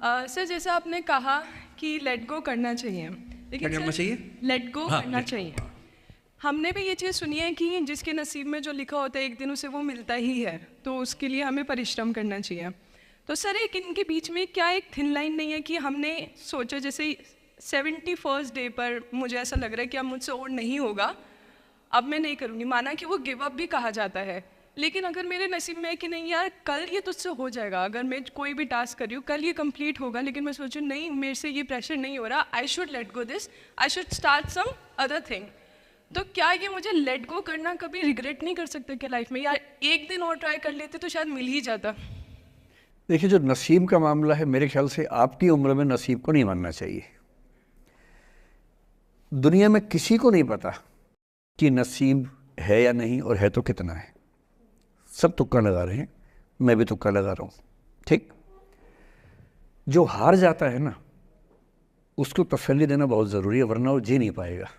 Sir जैसा आपने कहा कि लेट गो करना चाहिए, क्या लेकिन करना सर चाहिए? लेट गो हाँ, करना let- चाहिए। हमने भी ये चीज़ सुनी है कि जिसके नसीब में जो लिखा होता है एक दिन उसे वो मिलता ही है, तो उसके लिए हमें परिश्रम करना चाहिए। तो सर एक इनके बीच में क्या एक थिन लाइन नहीं है कि हमने सोचा जैसे 71st डे पर मुझे ऐसा लग रहा है कि अब मुझसे और नहीं होगा, अब मैं नहीं करूँगी, माना कि वो गिव अप भी कहा जाता है, लेकिन अगर मेरे नसीब में है कि नहीं यार कल ये तुझसे हो जाएगा, अगर मैं कोई भी टास्क कर रही हूँ कल ये कंप्लीट होगा, लेकिन मैं सोचूँ नहीं मेरे से ये प्रेशर नहीं हो रहा, I should let go this, I should start some other thing. तो क्या ये मुझे लेट गो करना कभी रिग्रेट नहीं कर सकते क्या लाइफ में, यार एक दिन और ट्राई कर लेते तो शायद मिल ही जाता। देखिए, जो नसीब का मामला है, मेरे ख्याल से आपकी उम्र में नसीब को नहीं मानना चाहिए। दुनिया में किसी को नहीं पता कि नसीब है या नहीं, और है तो कितना है। सब तुक्का लगा रहे हैं, मैं भी तुक्का लगा रहा हूँ। ठीक, जो हार जाता है ना, उसको तसल्ली देना बहुत ज़रूरी है, वरना वो जी नहीं पाएगा।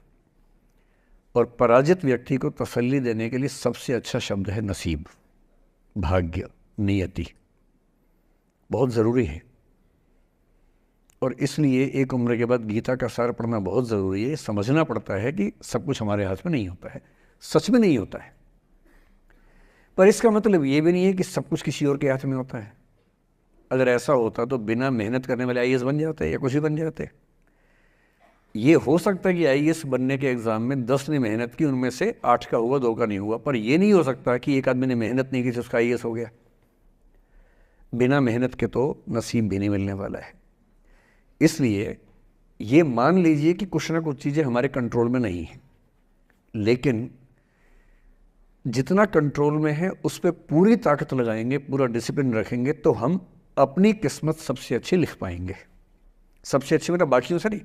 और पराजित व्यक्ति को तसल्ली देने के लिए सबसे अच्छा शब्द है नसीब, भाग्य, नियति। बहुत ज़रूरी है। और इसलिए एक उम्र के बाद गीता का सार पढ़ना बहुत ज़रूरी है। समझना पड़ता है कि सब कुछ हमारे हाथ में नहीं होता है, सच में नहीं होता है। पर इसका मतलब ये भी नहीं है कि सब कुछ किसी और के हाथ में होता है। अगर ऐसा होता तो बिना मेहनत करने वाले आईएएस बन जाते या कुछ भी बन जाते। ये हो सकता है कि आईएएस बनने के एग्ज़ाम में 10 ने मेहनत की, उनमें से 8 का हुआ, 2 का नहीं हुआ। पर यह नहीं हो सकता कि एक आदमी ने मेहनत नहीं की तो उसका आईएएस हो गया। बिना मेहनत के तो नसीब भी नहीं मिलने वाला है। इसलिए ये मान लीजिए कि कुछ ना कुछ चीज़ें हमारे कंट्रोल में नहीं हैं, लेकिन जितना कंट्रोल में है उस पर पूरी ताकत लगाएंगे, पूरा डिसिप्लिन रखेंगे, तो हम अपनी किस्मत सबसे अच्छी लिख पाएंगे। सबसे अच्छी मतलब बाकियों से नहीं,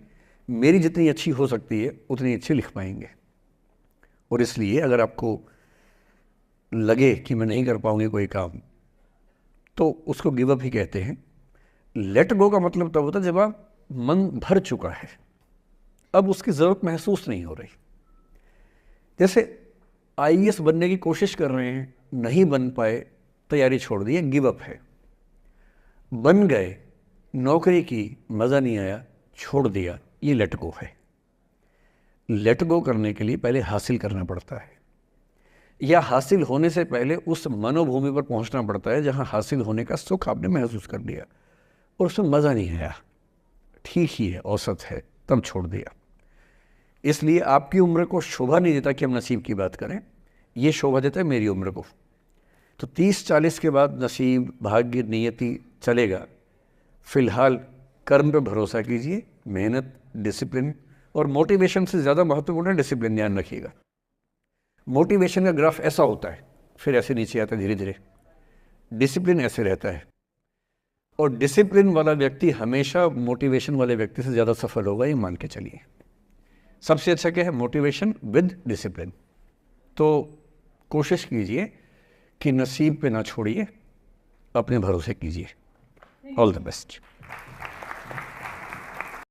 मेरी जितनी अच्छी हो सकती है उतनी अच्छी लिख पाएंगे। और इसलिए अगर आपको लगे कि मैं नहीं कर पाऊंगी कोई काम, तो उसको गिव अप ही कहते हैं। लेट गो का मतलब तब होता है जब आप मन भर चुका है, अब उसकी ज़रूरत महसूस नहीं हो रही। जैसे आईएएस बनने की कोशिश कर रहे हैं, नहीं बन पाए, तैयारी छोड़ दी, गिव अप है। बन गए, नौकरी की, मज़ा नहीं आया, छोड़ दिया, ये लेट गो है। लेट गो करने के लिए पहले हासिल करना पड़ता है, या हासिल होने से पहले उस मनोभूमि पर पहुंचना पड़ता है जहां हासिल होने का सुख आपने महसूस कर लिया और उसमें मज़ा नहीं आया, ठीक ही है, औसत है, तब छोड़ दिया। इसलिए आपकी उम्र को शोभा नहीं देता कि हम नसीब की बात करें, ये शोभा देता है मेरी उम्र को। तो 30-40 के बाद नसीब, भाग्य, नियति चलेगा। फिलहाल कर्म पे भरोसा कीजिए, मेहनत, डिसिप्लिन, और मोटिवेशन से ज़्यादा महत्वपूर्ण है डिसिप्लिन, ध्यान रखिएगा। मोटिवेशन का ग्राफ ऐसा होता है, फिर ऐसे नीचे आता है धीरे धीरे। डिसिप्लिन ऐसे रहता है, और डिसिप्लिन वाला व्यक्ति हमेशा मोटिवेशन वाले व्यक्ति से ज़्यादा सफल होगा, ये मान के चलिए। सबसे अच्छा क्या है? Motivation with discipline. तो कोशिश कीजिए कि नसीब पे ना छोड़िए, अपने भरोसे कीजिए। All the best.